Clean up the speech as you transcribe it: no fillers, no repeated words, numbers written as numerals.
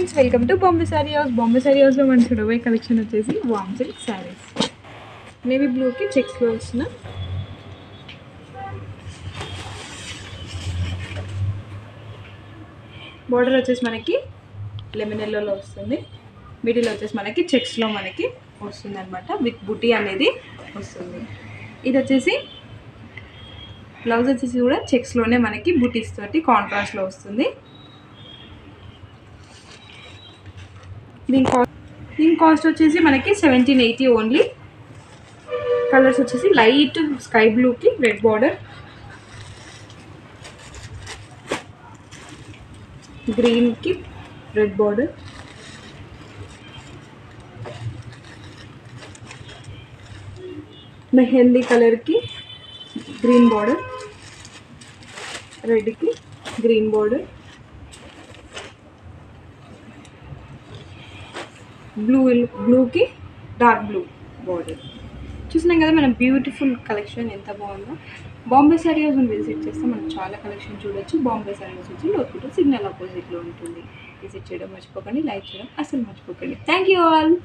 Friends, welcome to Bombay sorry house. Bombay sorry హౌస్లో మన చూడబోయే కలెక్షన్ వచ్చేసి వామ్ సిల్క్ శారీస్. నేవీ బ్లూకి చెక్స్లో వచ్చిన బార్డర్ వచ్చేసి మనకి లెమన్ ఎల్లోలో వస్తుంది. మిడిల్ వచ్చేసి మనకి చెక్స్లో మనకి వస్తుంది అనమాట. విత్ బుటీ అనేది వస్తుంది. ఇది వచ్చేసి బ్లౌజ్ వచ్చేసి కూడా చెక్స్లోనే మనకి బుటీస్ తోటి కాంట్రాస్ట్లో వస్తుంది. దీని కాస్ట్ వచ్చేసి మనకి 1780 ఓన్లీ. కలర్స్ వచ్చేసి లైట్ స్కై బ్లూకి రెడ్ బార్డర్, గ్రీన్కి రెడ్ బార్డర్, మెహందీ కలర్కి గ్రీన్ బార్డర్, రెడ్కి గ్రీన్ బార్డర్, బ్లూకి డార్క్ బ్లూ బార్డర్. చూసినాం కదా మన బ్యూటిఫుల్ కలెక్షన్ ఎంత బాగుందో. బాంబే సారీ హౌస్ని విజిట్ చేస్తే మనం చాలా కలెక్షన్ చూడొచ్చు. బాంబే సారీ హౌస్ వచ్చి లోతుకుంటూ సిగ్నల్ ఆపోజిట్లో ఉంటుంది. విజిట్ చేయడం మర్చిపోకండి, లైక్ చేయడం అసలు మర్చిపోకండి. Thank you all.